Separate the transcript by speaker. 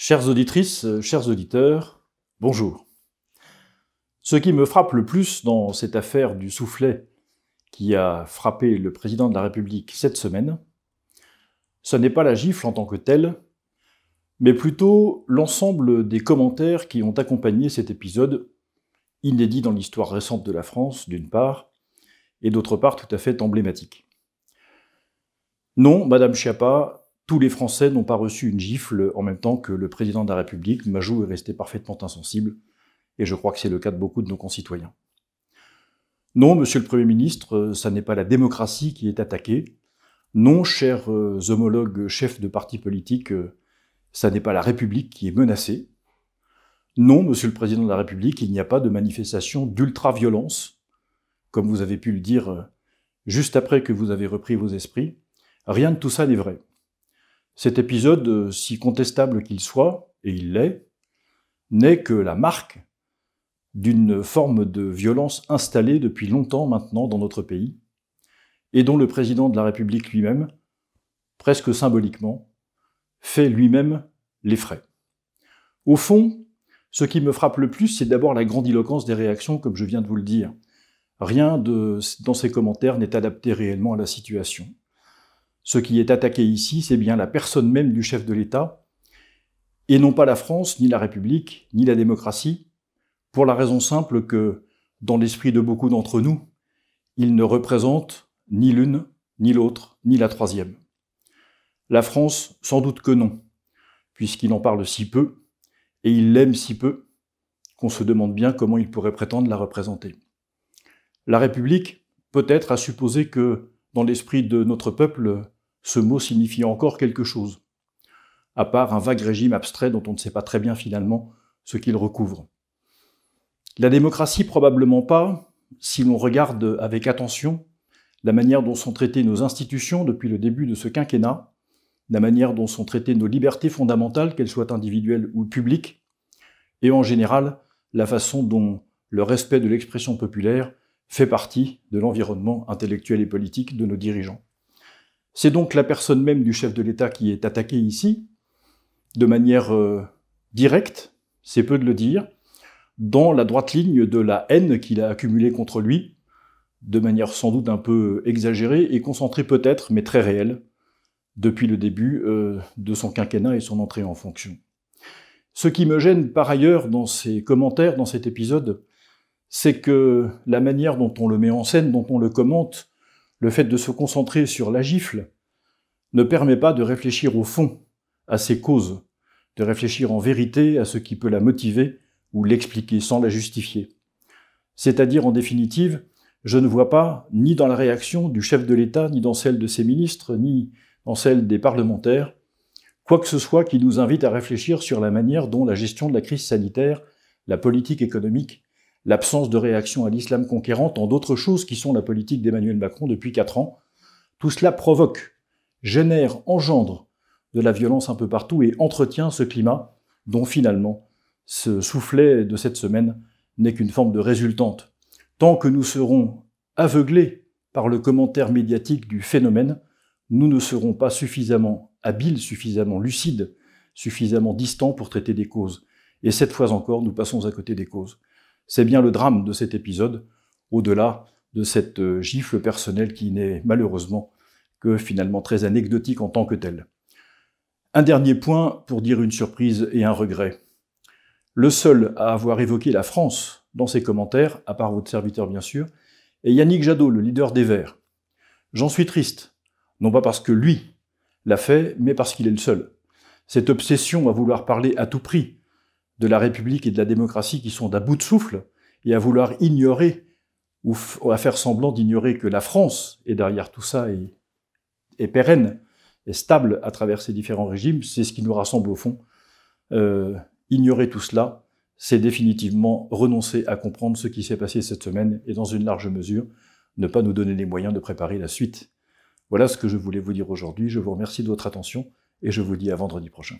Speaker 1: Chères auditrices, chers auditeurs, bonjour. Ce qui me frappe le plus dans cette affaire du soufflet qui a frappé le président de la République cette semaine, ce n'est pas la gifle en tant que telle, mais plutôt l'ensemble des commentaires qui ont accompagné cet épisode, inédit dans l'histoire récente de la France, d'une part, et d'autre part tout à fait emblématique. Non, Madame Schiappa, tous les Français n'ont pas reçu une gifle en même temps que le président de la République. Majou est resté parfaitement insensible, et je crois que c'est le cas de beaucoup de nos concitoyens. Non, Monsieur le Premier ministre, ça n'est pas la démocratie qui est attaquée. Non, chers homologues chefs de partis politiques, ça n'est pas la République qui est menacée. Non, Monsieur le Président de la République, il n'y a pas de manifestation d'ultra-violence, comme vous avez pu le dire juste après que vous avez repris vos esprits. Rien de tout ça n'est vrai. Cet épisode, si contestable qu'il soit, et il l'est, n'est que la marque d'une forme de violence installée depuis longtemps maintenant dans notre pays, et dont le président de la République lui-même, presque symboliquement, fait lui-même les frais. Au fond, ce qui me frappe le plus, c'est d'abord la grandiloquence des réactions, comme je viens de vous le dire. Rien dans ces commentaires n'est adapté réellement à la situation. Ce qui est attaqué ici, c'est bien la personne même du chef de l'État, et non pas la France, ni la République, ni la démocratie, pour la raison simple que, dans l'esprit de beaucoup d'entre nous, il ne représente ni l'une, ni l'autre, ni la troisième. La France, sans doute que non, puisqu'il en parle si peu, et il l'aime si peu, qu'on se demande bien comment il pourrait prétendre la représenter. La République, peut-être, a supposé que, dans l'esprit de notre peuple, ce mot signifie encore quelque chose, à part un vague régime abstrait dont on ne sait pas très bien finalement ce qu'il recouvre. La démocratie, probablement pas, si l'on regarde avec attention la manière dont sont traitées nos institutions depuis le début de ce quinquennat, la manière dont sont traitées nos libertés fondamentales, qu'elles soient individuelles ou publiques, et en général, la façon dont le respect de l'expression populaire fait partie de l'environnement intellectuel et politique de nos dirigeants. C'est donc la personne même du chef de l'État qui est attaquée ici, de manière directe, c'est peu de le dire, dans la droite ligne de la haine qu'il a accumulée contre lui, de manière sans doute un peu exagérée et concentrée peut-être, mais très réelle, depuis le début de son quinquennat et son entrée en fonction. Ce qui me gêne par ailleurs dans ces commentaires, dans cet épisode, c'est que la manière dont on le met en scène, dont on le commente, le fait de se concentrer sur la gifle, ne permet pas de réfléchir au fond, à ses causes, de réfléchir en vérité à ce qui peut la motiver ou l'expliquer sans la justifier. C'est-à-dire, en définitive, je ne vois pas, ni dans la réaction du chef de l'État, ni dans celle de ses ministres, ni dans celle des parlementaires, quoi que ce soit qui nous invite à réfléchir sur la manière dont la gestion de la crise sanitaire, la politique économique, l'absence de réaction à l'islam conquérant, tant d'autres choses qui sont la politique d'Emmanuel Macron depuis 4 ans, tout cela provoque, génère, engendre de la violence un peu partout et entretient ce climat dont finalement ce soufflet de cette semaine n'est qu'une forme de résultante. Tant que nous serons aveuglés par le commentaire médiatique du phénomène, nous ne serons pas suffisamment habiles, suffisamment lucides, suffisamment distants pour traiter des causes. Et cette fois encore, nous passons à côté des causes. C'est bien le drame de cet épisode, au-delà de cette gifle personnelle qui n'est malheureusement que finalement très anecdotique en tant que telle. Un dernier point pour dire une surprise et un regret. Le seul à avoir évoqué la France dans ses commentaires, à part votre serviteur bien sûr, est Yannick Jadot, le leader des Verts. J'en suis triste, non pas parce que lui l'a fait, mais parce qu'il est le seul. Cette obsession à vouloir parler à tout prix de la République et de la démocratie qui sont à bout de souffle, et à vouloir ignorer, ou à faire semblant d'ignorer que la France est derrière tout ça et est pérenne, est stable à travers ces différents régimes, c'est ce qui nous rassemble au fond. Ignorer tout cela, c'est définitivement renoncer à comprendre ce qui s'est passé cette semaine, et dans une large mesure, ne pas nous donner les moyens de préparer la suite. Voilà ce que je voulais vous dire aujourd'hui, je vous remercie de votre attention, et je vous dis à vendredi prochain.